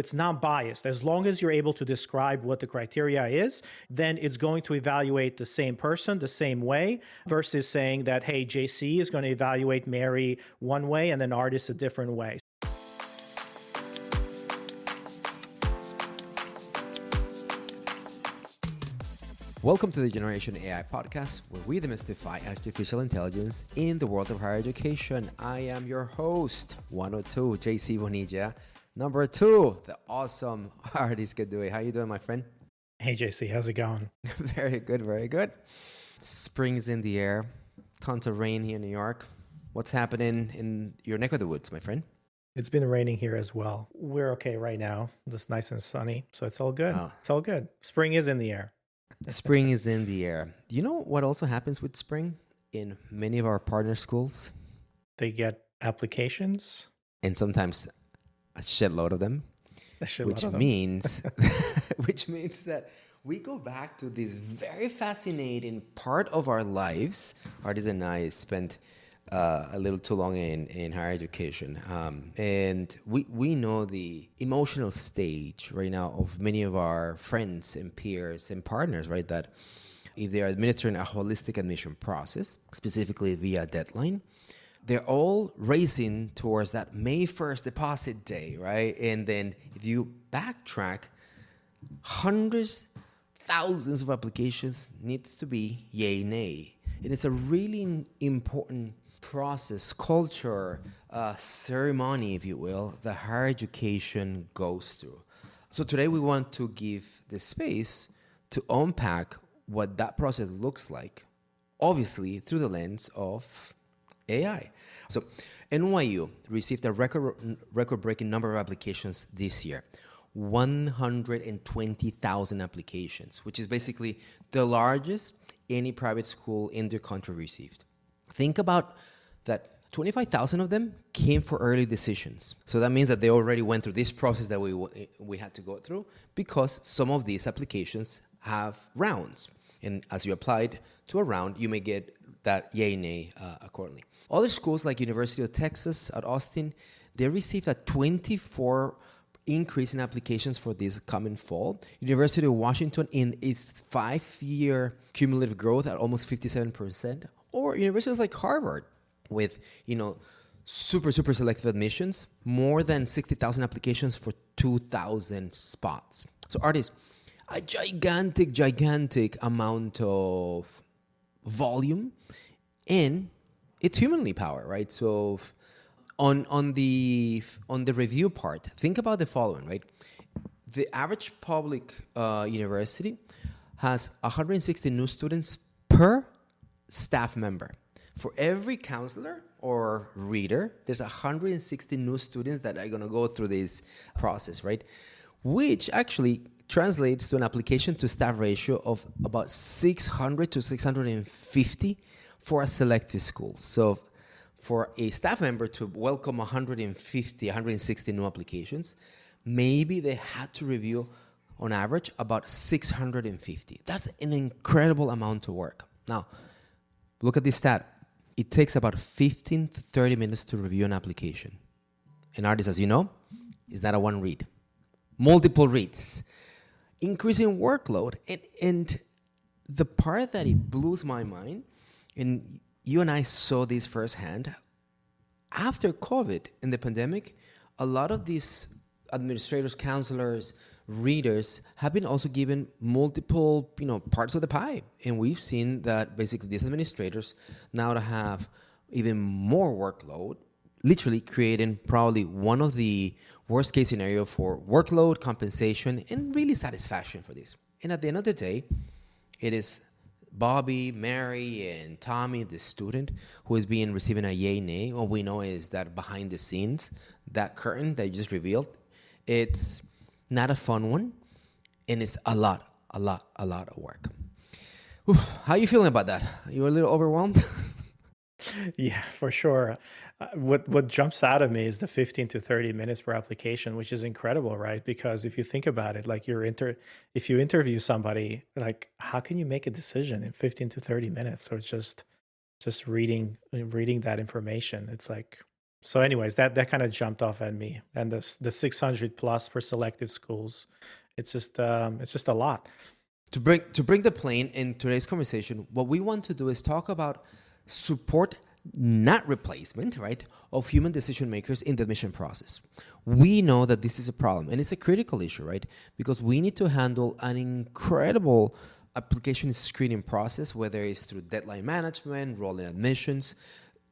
It's not biased. As long as you're able to describe what the criteria is, then it's going to evaluate the same person the same way versus saying that, hey, JC is going to evaluate Mary one way and then Ardis a different way. Welcome to the Generation AI podcast, where we demystify artificial intelligence in the world of higher education. I am your host, 102, JC Bonilla. Number 2, the awesome Ardis Kadiu. How you doing, my friend? Hey, JC, how's it going? Very good, very good. Spring's in the air. Tons of rain here in New York. What's happening in your neck of the woods, my friend? It's been raining here as well. We're okay right now. It's nice and sunny, so it's all good. Oh. It's all good. Spring is in the air. Spring is in the air. You know what also happens with spring in many of our partner schools? They get applications. And sometimes a shitload of them. Which means that we go back to this very fascinating part of our lives. Ardis and I spent a little too long in higher education. And we know the emotional stage right now of many of our friends and peers and partners, right? That if they are administering a holistic admission process, specifically via deadline, they're all racing towards that May 1st deposit day, right? And then if you backtrack, hundreds, thousands of applications needs to be yay, nay. And it's a really important process, culture, ceremony, if you will, that higher education goes through. So today we want to give the space to unpack what that process looks like, obviously through the lens of AI. So NYU received a record-breaking number of applications this year. 120,000 applications, which is basically the largest any private school in the country received. Think about that 25,000 of them came for early decisions. So that means that they already went through this process that we had to go through, because some of these applications have rounds. And as you applied to a round, you may get that yay, nay accordingly. Other schools like University of Texas at Austin, they received a 24 increase in applications for this coming fall. University of Washington in its 5-year cumulative growth at almost 57%. Or universities like Harvard with, super selective admissions, more than 60,000 applications for 2,000 spots. So Ardis, a gigantic amount of volume, and it's humanly powered, right? So on the review part, think about the following, right? The average public university has 160 new students per staff member. For every counselor or reader, there's 160 new students that are going to go through this process, right? Which actually translates to an application to staff ratio of about 600 to 650 for a selective school. So for a staff member to welcome 150, 160 new applications, maybe they had to review on average about 650. That's an incredible amount of work. Now, look at this stat. It takes about 15 to 30 minutes to review an application. And Ardis, as you know, is not a one read. Multiple reads. Increasing workload. And the part that it blows my mind, and you and I saw this firsthand, after COVID and the pandemic, a lot of these administrators, counselors, readers have been also given multiple, parts of the pie. And we've seen that basically these administrators now to have even more workload, literally creating probably one of the worst case scenario for workload, compensation, and really satisfaction for this. And at the end of the day, it is Bobby, Mary, and Tommy, the student, who is receiving a yay, nay. What we know is that behind the scenes, that curtain that you just revealed, it's not a fun one, and it's a lot of work. Oof, how are you feeling about that? You a little overwhelmed? Yeah, for sure. What jumps out of me is the 15 to 30 minutes per application, which is incredible, right? Because if you think about it, like if you interview somebody, like how can you make a decision in 15 to 30 minutes? So it's just reading that information. It's like So anyways, that kind of jumped off at me. And the 600 plus for selective schools, it's just a lot. To bring the plane in today's conversation, what we want to do is talk about support, not replacement, right, of human decision makers in the admission process. We know that this is a problem, and it's a critical issue, right? Because we need to handle an incredible application screening process, whether it's through deadline management, rolling admissions,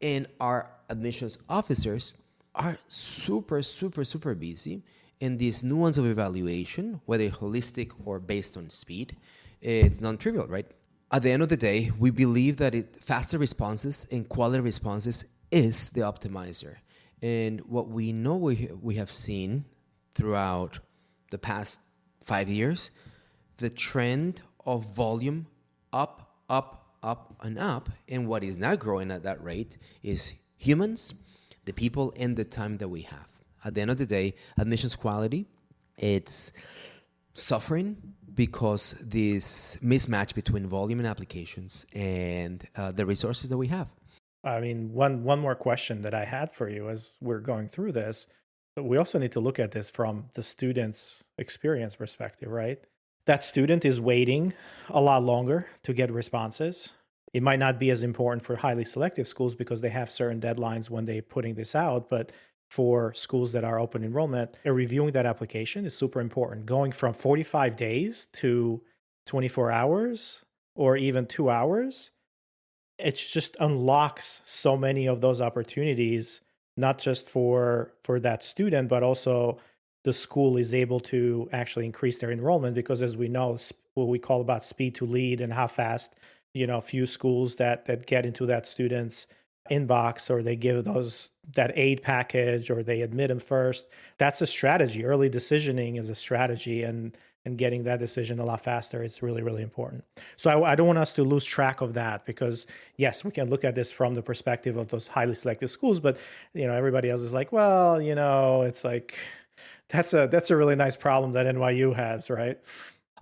and our admissions officers are super, super, super busy. And this nuance of evaluation, whether holistic or based on speed, it's non-trivial, right? At the end of the day, we believe that faster responses and quality responses is the optimizer. And what we know we have seen throughout the past 5 years, the trend of volume up, up, up, and up. And what is not growing at that rate is humans, the people, and the time that we have. At the end of the day, admissions quality, it's suffering because this mismatch between volume and applications and the resources that we have. I mean, one more question that I had for you as we're going through this, but we also need to look at this from the student's experience perspective, right? That student is waiting a lot longer to get responses. It might not be as important for highly selective schools because they have certain deadlines when they're putting this out, but for schools that are open enrollment, reviewing that application is super important. Going from 45 days to 24 hours or even 2 hours, it just unlocks so many of those opportunities, not just for that student, but also the school is able to actually increase their enrollment because, as we know, what we call about speed to lead and how fast, few schools that get into that student's inbox, or they give that aid package, or they admit them first. That's a strategy. Early decisioning is a strategy, and getting that decision a lot faster is really, really important. So I don't want us to lose track of that, because yes, we can look at this from the perspective of those highly selective schools, but everybody else is like, well, it's like that's a really nice problem that NYU has, right?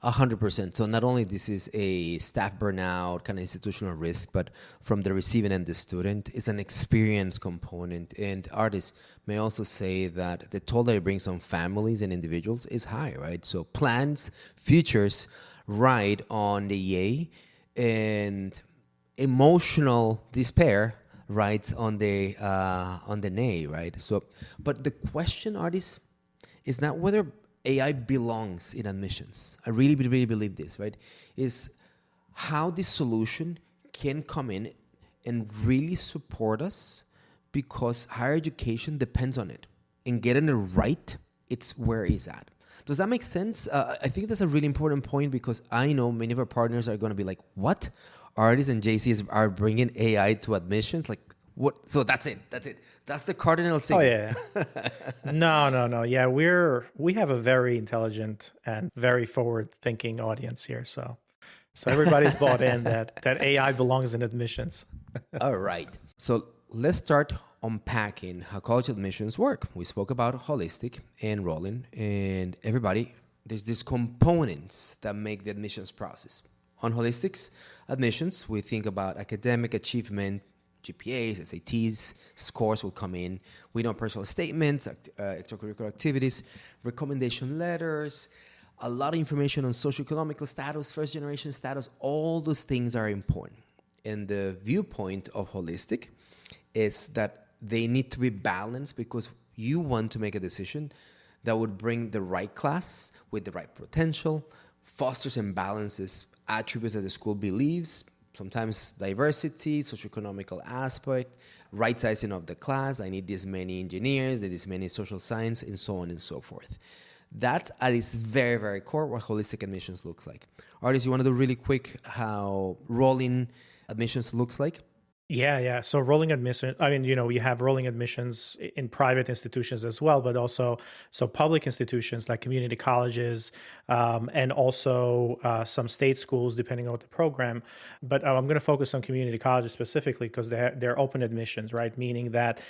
100%. So not only this is a staff burnout kind of institutional risk, but from the receiving end, the student is an experience component. And artists may also say that the toll that it brings on families and individuals is high, right? So plans, futures ride on the yay, and emotional despair rides on the nay, right? So, but the question, artists, is not whether AI belongs in admissions. I really, really believe this, right? Is how this solution can come in and really support us, because higher education depends on it. And getting it right, it's where it's at. Does that make sense? I think that's a really important point, because I know many of our partners are going to be like, what? Artists and JCs are bringing AI to admissions? Like, what? So that's it. That's the cardinal sin. Oh yeah. No. Yeah, we have a very intelligent and very forward-thinking audience here. So everybody's bought in that AI belongs in admissions. All right. So let's start unpacking how college admissions work. We spoke about holistic and rolling, and everybody, there's these components that make the admissions process. On holistics admissions, we think about academic achievement, GPAs, SATs, scores will come in. We know personal statements, extracurricular activities, recommendation letters, a lot of information on socioeconomical status, first generation status. All those things are important. And the viewpoint of holistic is that they need to be balanced, because you want to make a decision that would bring the right class with the right potential, fosters and balances attributes that the school believes, sometimes diversity, socioeconomical aspect, right sizing of the class. I need this many engineers, this many social science, and so on and so forth. That's at its very, very core what holistic admissions looks like. Artists, you want to do really quick how rolling admissions looks like? Yeah. So rolling admissions, I mean, you have rolling admissions in private institutions as well, but also public institutions like community colleges, and also some state schools, depending on the program. But I'm going to focus on community colleges specifically because they're open admissions, right? Meaning that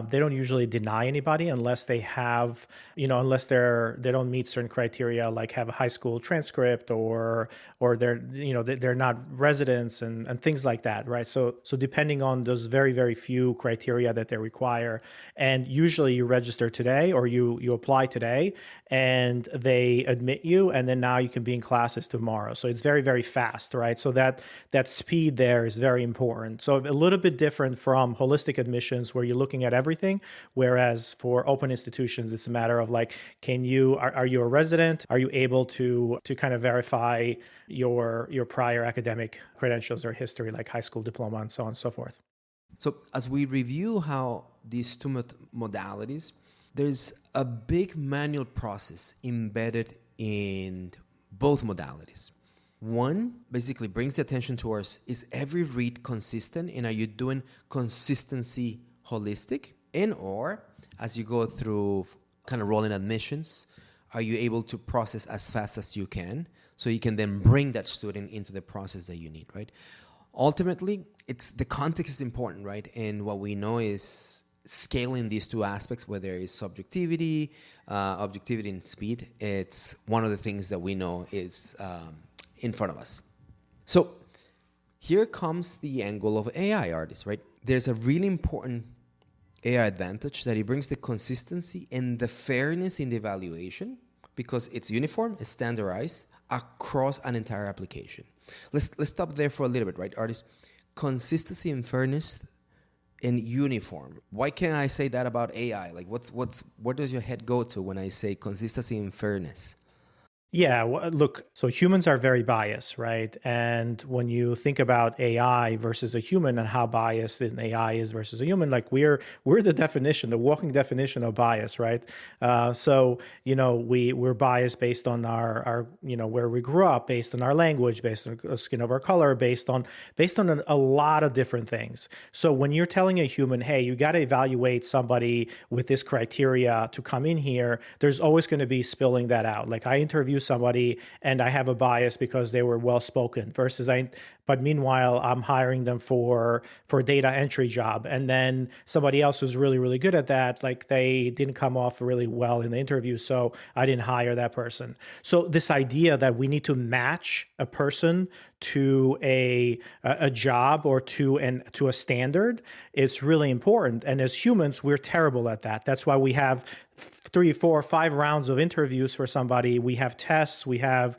they don't usually deny anybody unless they have, unless they don't meet certain criteria, like have a high school transcript, or they're not residents and things like that, right? So depending depending on those very, very few criteria that they require. And usually you register today or you apply today and they admit you, and then now you can be in classes tomorrow. So it's very, very fast, right? So that speed there is very important. So a little bit different from holistic admissions where you're looking at everything, whereas for open institutions, it's a matter of like, are you a resident? Are you able to kind of verify your prior academic credentials or history, like high school diploma and so on and so forth? So as we review how these two modalities, there's a big manual process embedded in both modalities. One basically brings the attention towards, is every read consistent, and are you doing consistency holistic? And or as you go through kind of rolling admissions, are you able to process as fast as you can so you can then bring that student into the process that you need, right? Ultimately, it's the context is important, right? And what we know is scaling these two aspects, whether it's subjectivity, objectivity, and speed. It's one of the things that we know is in front of us. So here comes the angle of AI artists, right? There's a really important AI advantage that it brings the consistency and the fairness in the evaluation because it's uniform, it's standardized across an entire application. Let's stop there for a little bit, right, artists? Consistency and fairness and uniform. Why can't I say that about AI? Like, where does your head go to when I say consistency and fairness? Yeah, look, so humans are very biased, right? And when you think about AI versus a human and how biased an AI is versus a human, like we're the definition, the walking definition of bias, right? So we're biased based on our where we grew up, based on our language, based on the skin of our color, based on a lot of different things. So when you're telling a human, hey, you got to evaluate somebody with this criteria to come in here, there's always going to be spilling that out. Like I interview somebody and I have a bias because they were well spoken but meanwhile I'm hiring them for a data entry job, and then somebody else who's really, really good at that, like they didn't come off really well in the interview, so I didn't hire that person. So this idea that we need to match a person to a job or to a standard is really important. And as humans, we're terrible at that. That's why we have 3, 4, 5 rounds of interviews for somebody. We have tests, we have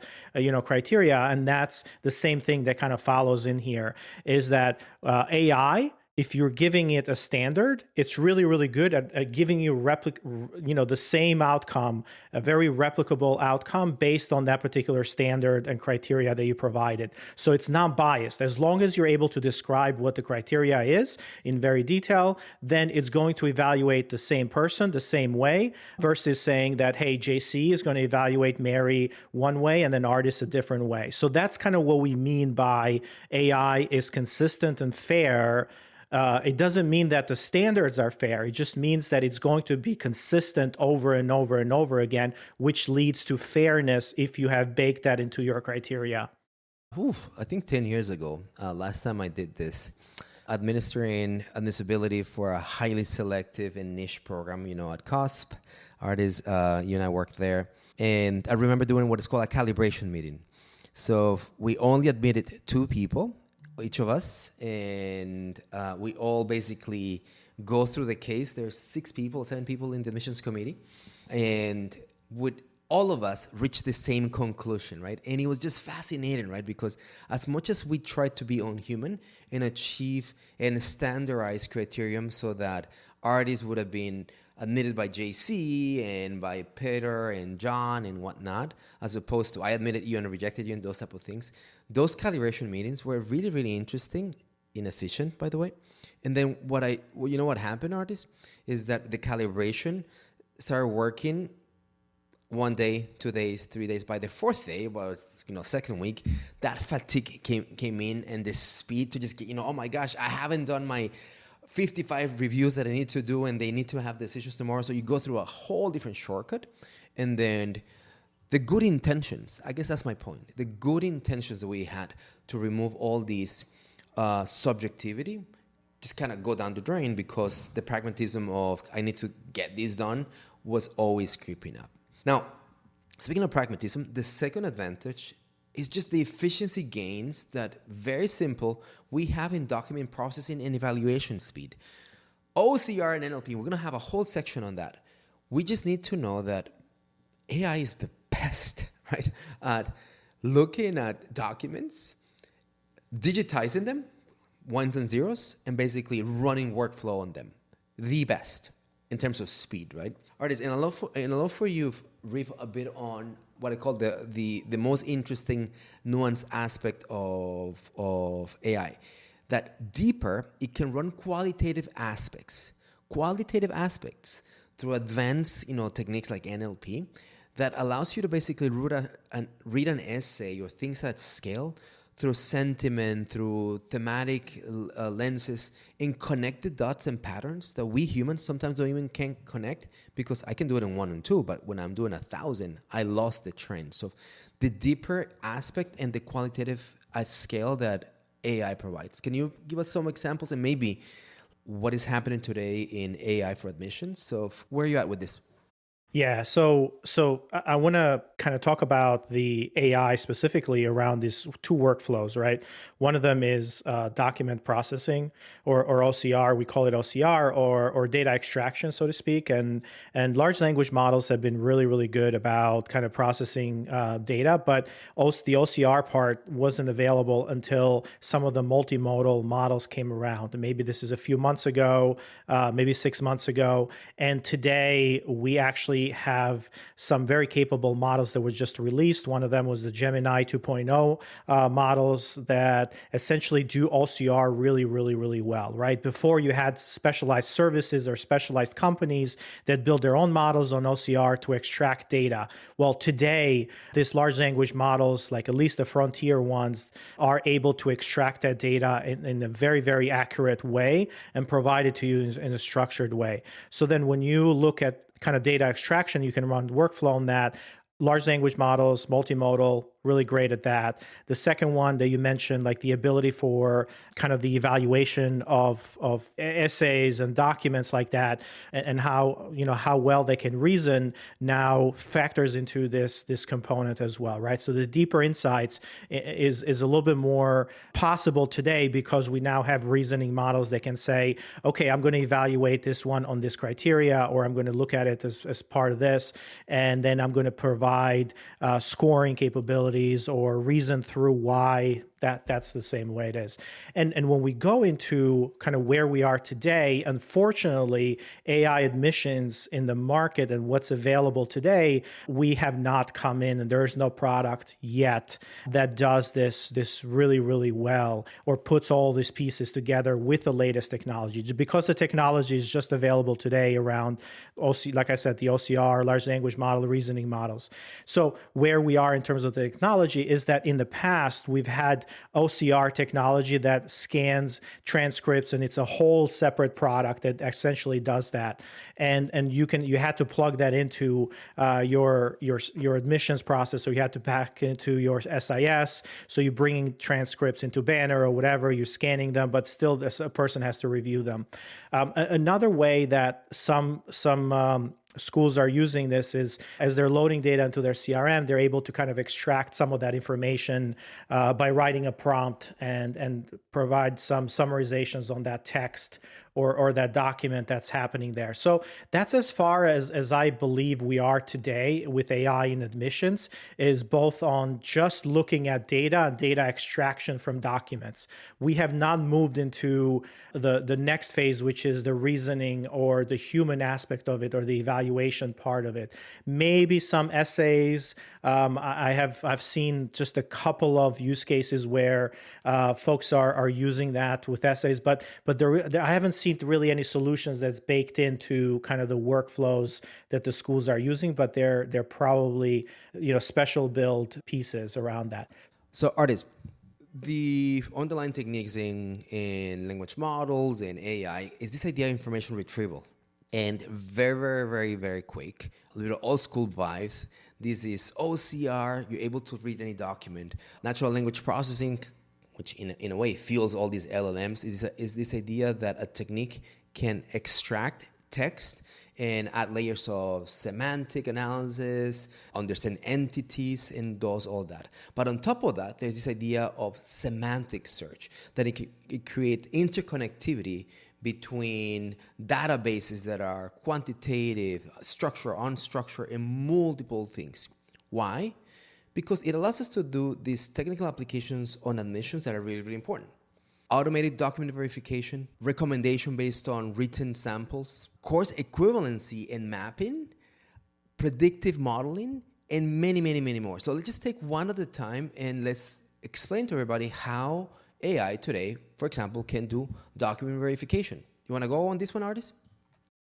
criteria, and that's the same thing that kind of follows in here is that AI, if you're giving it a standard, it's really, really good at giving you the same outcome, a very replicable outcome based on that particular standard and criteria that you provided. So it's not biased. As long as you're able to describe what the criteria is in very detail, then it's going to evaluate the same person the same way versus saying that, hey, JC is going to evaluate Mary one way and then Ardis a different way. So that's kind of what we mean by AI is consistent and fair. It doesn't mean that the standards are fair. It just means that it's going to be consistent over and over and over again, which leads to fairness if you have baked that into your criteria. I think 10 years ago, last time I did this, administering admissibility for a highly selective and niche program, at COSP. Ardis, you and I worked there. And I remember doing what is called a calibration meeting. So we only admitted 2 people, each of us, and we all basically go through the case. There's 7 people in the admissions committee, and would all of us reach the same conclusion, right? And it was just fascinating, right? Because as much as we tried to be unhuman and achieve a standardized criterion so that Ardis would have been admitted by JC and by Peter and John and whatnot, as opposed to I admitted you and rejected you and those type of things. Those calibration meetings were really, really interesting, inefficient, by the way. And then what happened, Ardis, is that the calibration started working 1 day, 2 days, 3 days. By the 4th day, second week, that fatigue came in, and the speed to just get, oh my gosh, I haven't done my 55 reviews that I need to do, and they need to have decisions tomorrow. So you go through a whole different shortcut. And then the good intentions, I guess that's my point. The good intentions that we had to remove all these subjectivity just kind of go down the drain because the pragmatism of I need to get this done was always creeping up. Now, speaking of pragmatism, the second advantage is just the efficiency gains that, very simple, we have in document processing and evaluation speed. OCR and NLP, we're going to have a whole section on that. We just need to know that AI is the best, right, at looking at documents, digitizing them, ones and zeros, and basically running workflow on them. The best in terms of speed, right? Ardis, and I'd love for you to riff a bit on what I call the most interesting nuanced aspect of AI. That deeper, it can run qualitative aspects through advanced techniques like NLP that allows you to basically read an essay or things at scale through sentiment, through thematic lenses, and connect the dots and patterns that we humans sometimes don't even can connect, because I can do it in 1 and 2, but when I'm doing 1,000, I lost the trend. So the deeper aspect and the qualitative at scale that AI provides. Can you give us some examples and maybe what is happening today in AI for admissions? So where are you at with this? Yeah, so I want to kind of talk about the AI specifically around these two workflows, right? One of them is document processing or OCR. We call it OCR or data extraction, so to speak. And large language models have been really, really good about kind of processing data, but also the OCR part wasn't available until some of the multimodal models came around. And maybe this is a few months ago, maybe 6 months ago. And today we actually have some very capable models that was just released. One of them was the Gemini 2.0 models that essentially do OCR really, really, really well, right? Before you had specialized services or specialized companies that build their own models on OCR to extract data. Well, today, these large language models, like at least the frontier ones, are able to extract that data in a very, very accurate way and provide it to you in a structured way. So then when you look at kind of data extraction, you can run workflow on that. Large language models, multimodal, really great at that. The second one that you mentioned, like the ability for kind of the evaluation of essays and documents like that, and how well they can reason, now factors into this component as well, right? So the deeper insights is a little bit more possible today because we now have reasoning models that can say, okay, I'm going to evaluate this one on this criteria, or I'm going to look at it as part of this, and then I'm going to provide scoring capabilities or reason through why that's the same way it is. And when we go into kind of where we are today, unfortunately, AI admissions in the market and what's available today, we have not come in, and there's no product yet that does this really, really well or puts all these pieces together with the latest technology. Because the technology is just available today around like I said, the OCR, large language model, reasoning models. So where we are in terms of the technology is that in the past, we've had OCR technology that scans transcripts, and it's a whole separate product that essentially does that. And you had to plug that into your admissions process. So you had to pack into your SIS. So you're bringing transcripts into Banner or whatever, you're scanning them, but still a person has to review them. Another way that some schools are using this is as they're loading data into their CRM, they're able to kind of extract some of that information by writing a prompt and provide some summarizations on that text or that document that's happening there. So that's as far as I believe we are today with AI in admissions, is both on just looking at data and data extraction from documents. We have not moved into the next phase, which is the reasoning or the human aspect of it or the evaluation part of it. Maybe some essays. I've seen just a couple of use cases where folks are using that with essays, but I haven't seen really any solutions that's baked into kind of the workflows that the schools are using, but they're probably special build pieces around that. So Ardis, the underlying techniques in language models and AI is this idea of information retrieval. And very, very, very, very quick, a little old school vibes. This is OCR, you're able to read any document. Natural language processing, which in a way fuels all these LLMs, is this idea that a technique can extract text and add layers of semantic analysis, understand entities, and does all that. But on top of that, there's this idea of semantic search, that it creates interconnectivity between databases that are quantitative, structured, unstructured, and multiple things. Why? Because it allows us to do these technical applications on admissions that are really, really important. Automated document verification, recommendation based on written samples, course equivalency and mapping, predictive modeling, and many, many, many more. So let's just take one at a time and let's explain to everybody how AI today, for example, can do document verification. You want to go on this one, Ardis?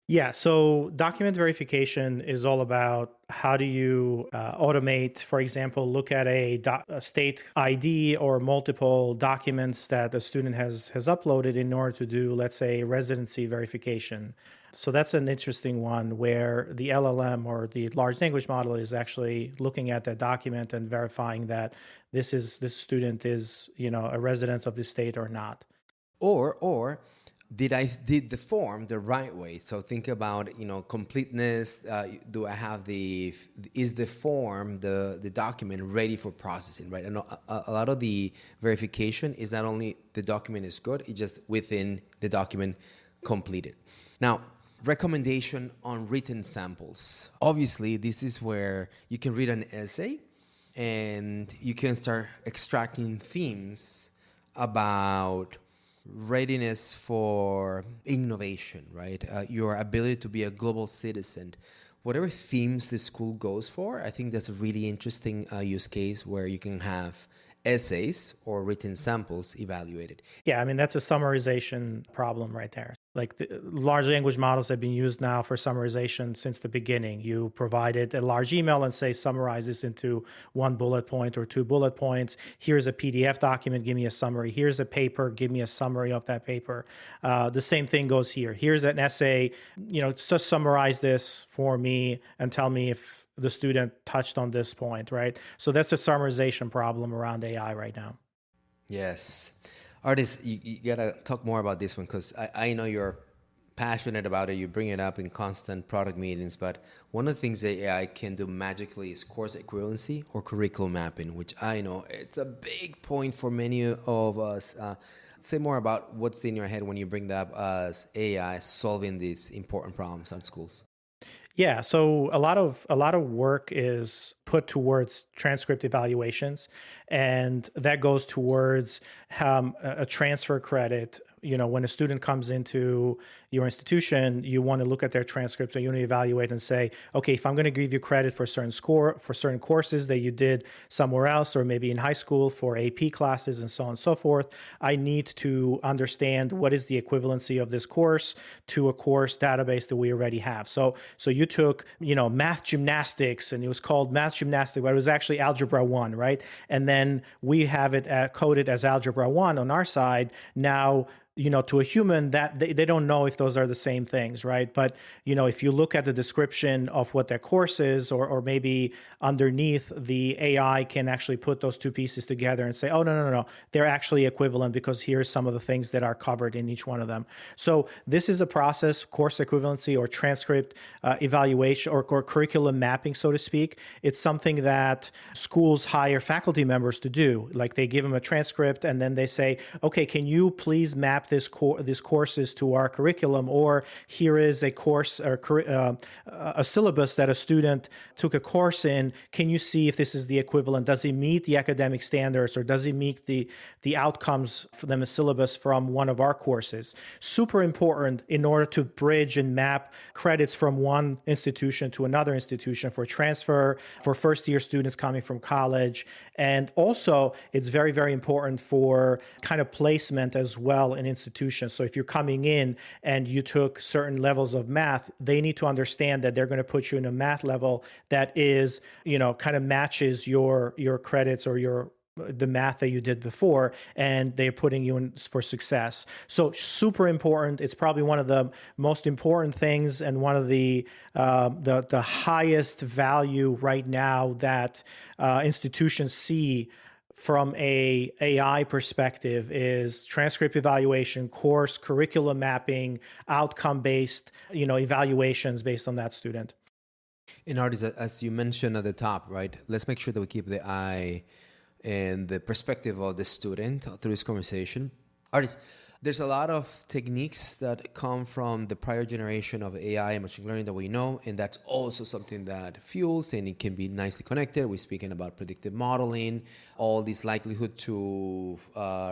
Yeah, so document verification is all about how do you automate, for example, look at a state ID or multiple documents that the student has uploaded in order to do, let's say, residency verification. So that's an interesting one where the LLM or the large language model is actually looking at that document and verifying that this student is, a resident of the state or not. Or did the form the right way? So think about, completeness. Do I have is the form, the document ready for processing, right? And a lot of the verification is not only the document is good, it's just within the document completed. Now, recommendation on written samples. Obviously, this is where you can read an essay and you can start extracting themes about readiness for innovation, right? Your ability to be a global citizen. Whatever themes the school goes for, I think that's a really interesting use case where you can have essays or written samples evaluated. Yeah, I mean, that's a summarization problem right there. Like the large language models have been used now for summarization since the beginning. You provided a large email and say, summarize this into one bullet point or two bullet points. Here's a PDF document, give me a summary. Here's a paper, give me a summary of that paper. The same thing goes here. Here's an essay, just summarize this for me and tell me if the student touched on this point, right? So that's a summarization problem around AI right now. Yes. Ardis, you got to talk more about this one because I know you're passionate about it. You bring it up in constant product meetings. But one of the things that AI can do magically is course equivalency or curriculum mapping, which I know it's a big point for many of us. Say more about what's in your head when you bring that up as AI solving these important problems on schools. Yeah, so a lot of work is put towards transcript evaluations, and that goes towards a transfer credit. When a student comes into your institution, you want to look at their transcripts and you want to evaluate and say, okay, if I'm going to give you credit for certain courses that you did somewhere else, or maybe in high school for AP classes and so on and so forth, I need to understand what is the equivalency of this course to a course database that we already have. So you took, math gymnastics, and it was called math gymnastics, but it was actually algebra 1, right? And then we have it coded as algebra 1 on our side. Now, to a human, that they don't know if those are the same things, right? But, if you look at the description of what that course is, or maybe underneath, the AI can actually put those two pieces together and say, oh, no, they're actually equivalent because here's some of the things that are covered in each one of them. So this is a process, course equivalency or transcript evaluation or curriculum mapping, so to speak. It's something that schools hire faculty members to do. Like they give them a transcript and then they say, okay, can you please map these courses to our curriculum, or here is a course or a syllabus that a student took a course in. Can you see if this is the equivalent? Does it meet the academic standards, or does it meet the outcomes for them, a syllabus from one of our courses? Super important in order to bridge and map credits from one institution to another institution for transfer, for first-year students coming from college. And also, it's very, very important for kind of placement as well in institutions. So if you're coming in and you took certain levels of math, they need to understand that they're going to put you in a math level that is, kind of matches your credits or the math that you did before, and they're putting you in for success. So super important. It's probably one of the most important things and one of the highest value right now that institutions see from a AI perspective is transcript evaluation, course, curriculum mapping, outcome-based, evaluations based on that student. In artists, as you mentioned at the top, right? Let's make sure that we keep the eye and the perspective of the student through this conversation. Artists, there's a lot of techniques that come from the prior generation of AI and machine learning that we know, and that's also something that fuels, and it can be nicely connected. We're speaking about predictive modeling, all this likelihood to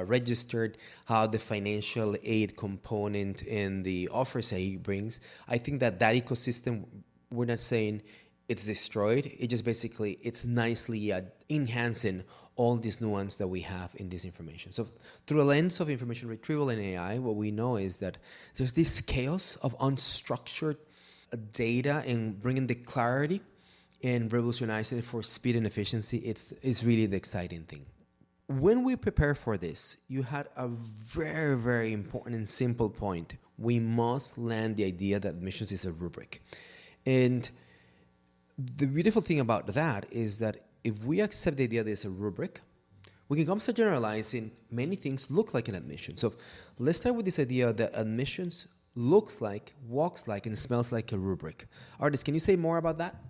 registered, how the financial aid component in the offers that he brings. I think that ecosystem, we're not saying it's destroyed. It just basically, it's nicely enhancing all this nuance that we have in this information. So through a lens of information retrieval and AI, what we know is that there's this chaos of unstructured data, and bringing the clarity and revolutionizing it for speed and efficiency. It's really the exciting thing. When we prepare for this, you had a very, very important and simple point. We must land the idea that admissions is a rubric. And the beautiful thing about that is that if we accept the idea that it's a rubric, we can come to generalizing many things look like an admission. So let's start with this idea that admissions looks like, walks like, and smells like a rubric. Ardis, can you say more about that?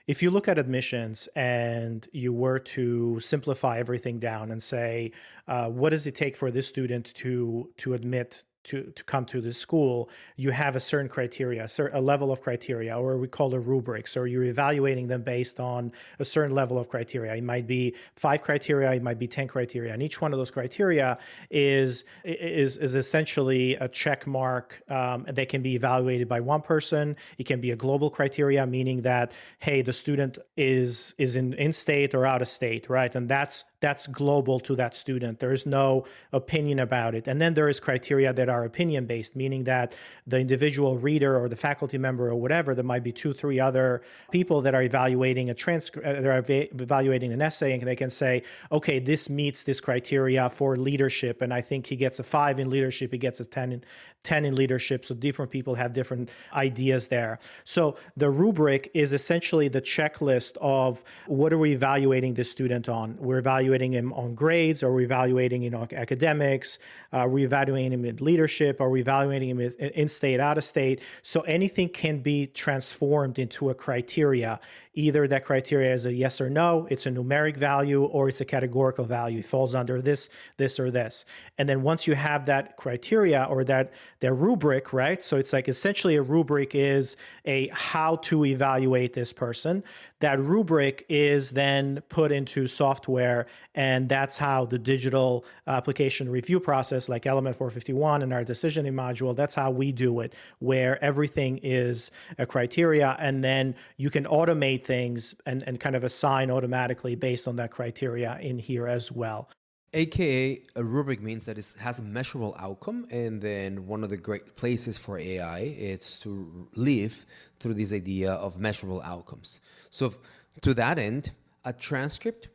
If you look at admissions and you were to simplify everything down and say, what does it take for this student to admit to come to this school, you have a certain criteria, a level of criteria, or we call it rubrics, or you're evaluating them based on a certain level of criteria. It might be 5 criteria, it might be 10 criteria, and each one of those criteria is essentially a check mark that can be evaluated by one person. It can be a global criteria, meaning that, hey, the student is in state or out of state, right? And that's global to that student. There is no opinion about it. And then there is criteria that are opinion-based, meaning that the individual reader or the faculty member or whatever, there might be 2, 3 other people that are evaluating a transcript, evaluating an essay, and they can say, okay, this meets this criteria for leadership, and I think he gets a 5 in leadership, he gets a 10 in leadership. So different people have different ideas there. So the rubric is essentially the checklist of what are we evaluating this student on? We're evaluating him on grades, or we're evaluating him on academics, we're evaluating him in leadership, or we're evaluating him in state, out of state. So anything can be transformed into a criteria. Either that criteria is a yes or no, it's a numeric value, or it's a categorical value. It falls under this, or this. And then once you have that criteria or that rubric, right? So it's like essentially a rubric is a how to evaluate this person. That rubric is then put into software, and that's how the digital application review process, like Element 451 and our decisioning module, that's how we do it, where everything is a criteria, and then you can automate things and kind of assign automatically based on that criteria in here as well. AKA, a rubric means that it has a measurable outcome, and then one of the great places for AI is to live through this idea of measurable outcomes. So to that end, a transcript,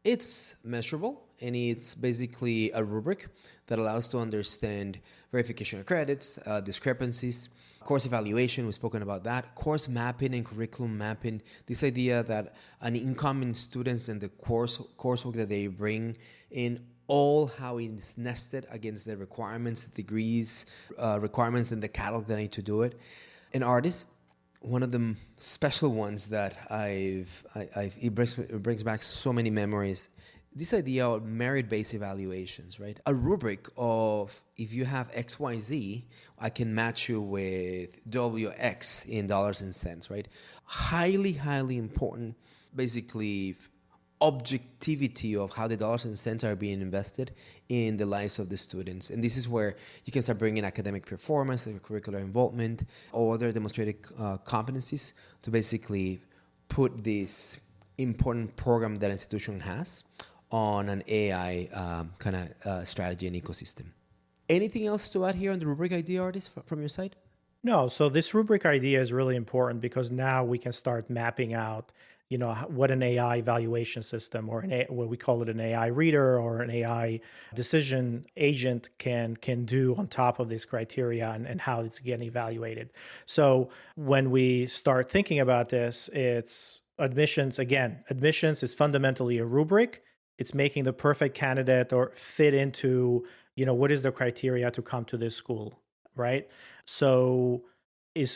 it's measurable, and it's basically a rubric that allows to understand verification of credits, discrepancies, course evaluation, we've spoken about that, course mapping and curriculum mapping, this idea that an incoming students and the coursework that they bring in, all how it's nested against the requirements, degrees, requirements in the catalog that need to do it. And artists, one of the special ones that it brings back so many memories, this idea of merit-based evaluations, right? A rubric of, if you have XYZ, I can match you with WX in dollars and cents, right? Highly, highly important, basically, objectivity of how the dollars and cents are being invested in the lives of the students. And this is where you can start bringing academic performance, curricular involvement, or other demonstrated competencies to basically put this important program that an institution has on an AI kind of strategy and ecosystem. Anything else to add here on the rubric idea, Ardis, from your side? No, so this rubric idea is really important because now we can start mapping out, what an AI evaluation system, or what we call it, an AI reader or an AI decision agent can do on top of this criteria, and how it's getting evaluated. So when we start thinking about this, it's admissions. Again, admissions is fundamentally a rubric. It's making the perfect candidate or fit into, what is the criteria to come to this school, right? So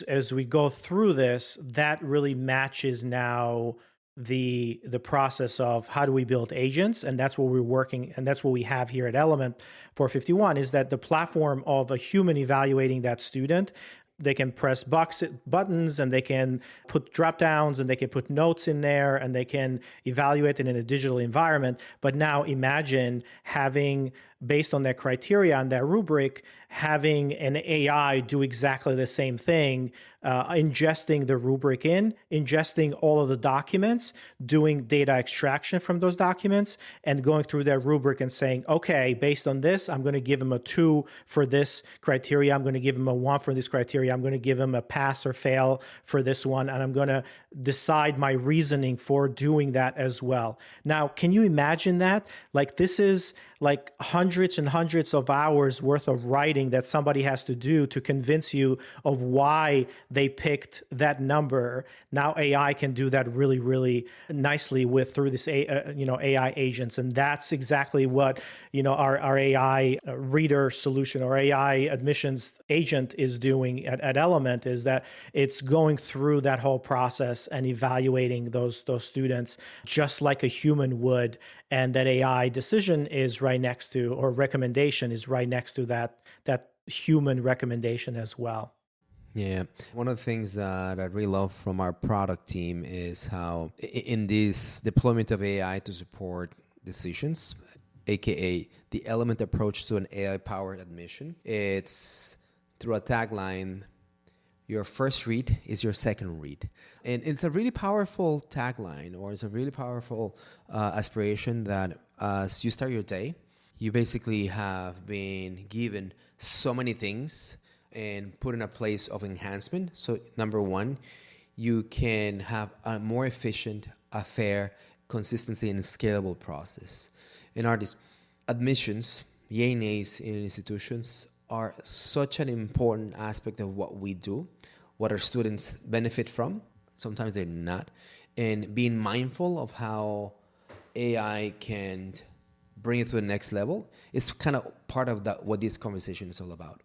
as we go through this, that really matches now the process of how do we build agents, and that's what we're working, and that's what we have here at Element 451, is that the platform of a human evaluating that student. They can press buttons, and they can put drop downs, and they can put notes in there, and they can evaluate it in a digital environment. But now imagine having, based on that criteria and that rubric, having an AI do exactly the same thing, ingesting the rubric ingesting all of the documents, doing data extraction from those documents, and going through that rubric and saying, okay, based on this, I'm going to give him a 2 for this criteria. I'm going to give him a 1 for this criteria. I'm going to give him a pass or fail for this one. And I'm going to decide my reasoning for doing that as well. Now, can you imagine that? Like, this is like hundreds and hundreds of hours worth of writing that somebody has to do to convince you of why they picked that number. Now AI can do that really, really nicely through this AI agents, and that's exactly what our AI reader solution or AI admissions agent is doing at Element, is that it's going through that whole process and evaluating those students just like a human would, and that AI decision is right next to, or recommendation is right next to that human recommendation as well. Yeah. One of the things that I really love from our product team is how in this deployment of AI to support decisions, aka the Element approach to an AI-powered admission, it's through a tagline, your first read is your second read. And it's a really powerful tagline, or it's a really powerful aspiration that as you start your day, you basically have been given so many things and put in a place of enhancement. So number one, you can have a more efficient, a fair, consistency, and scalable process. In Ardis, admissions, yay nays in institutions are such an important aspect of what we do, what our students benefit from. Sometimes they're not. And being mindful of how AI can bring it to the next level is kind of part of what this conversation is all about.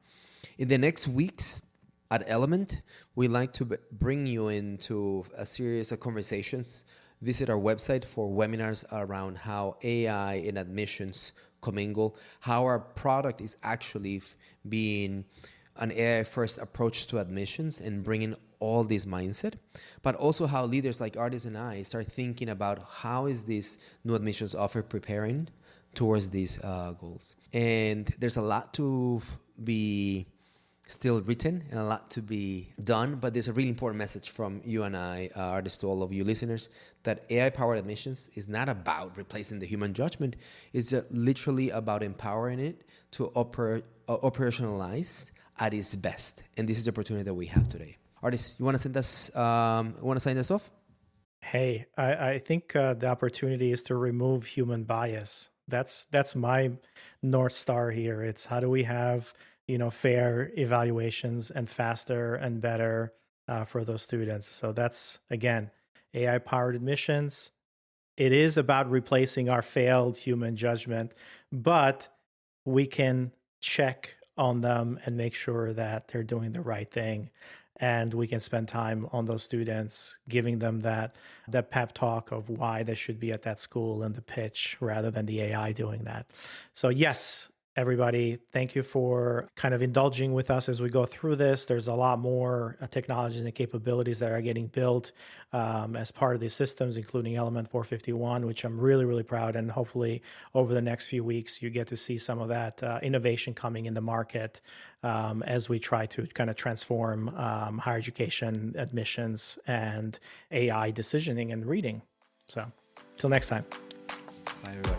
In the next weeks at Element, we like to bring you into a series of conversations. Visit our website for webinars around how AI and admissions commingle, how our product is actually being an AI-first approach to admissions and bringing all this mindset, but also how leaders like Ardis and I start thinking about how is this new admissions offer preparing towards these goals. And there's a lot to be still written and a lot to be done, but there's a really important message from you and I, Ardis, to all of you listeners, that AI-powered admissions is not about replacing the human judgment. It's literally about empowering it to operationalize at its best. And this is the opportunity that we have today. Ardis, you want to sign us off? Hey, I think the opportunity is to remove human bias. That's my North Star here. It's how do we have fair evaluations and faster and better for those students. So that's, again, AI-powered admissions. It is about replacing our failed human judgment, but we can check on them and make sure that they're doing the right thing. And we can spend time on those students, giving them that pep talk of why they should be at that school and the pitch, rather than the AI doing that. So yes, everybody, thank you for kind of indulging with us as we go through this. There's a lot more technologies and capabilities that are getting built as part of these systems, including Element 451, which I'm really, really proud. And hopefully over the next few weeks, you get to see some of that innovation coming in the market as we try to kind of transform higher education admissions and AI decisioning and reading. So till next time. Bye, everybody.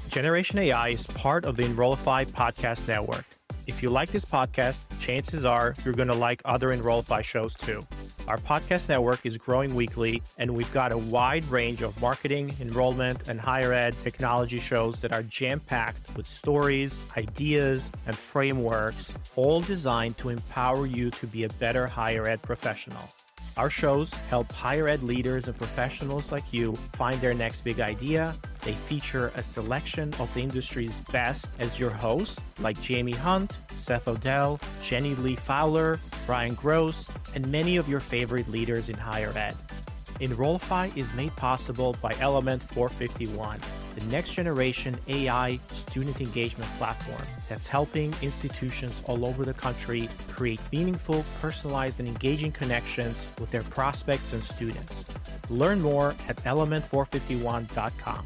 Generation AI is part of the Enrollify podcast network. If you like this podcast, chances are you're going to like other Enrollify shows too. Our podcast network is growing weekly, and we've got a wide range of marketing, enrollment, and higher ed technology shows that are jam-packed with stories, ideas, and frameworks, all designed to empower you to be a better higher ed professional. Our shows help higher ed leaders and professionals like you find their next big idea. They feature a selection of the industry's best as your hosts, like Jamie Hunt, Seth Odell, Jenny Lee Fowler, Brian Gross, and many of your favorite leaders in higher ed. Enrollify is made possible by Element 451, the next generation AI student engagement platform that's helping institutions all over the country create meaningful, personalized, and engaging connections with their prospects and students. Learn more at element451.com.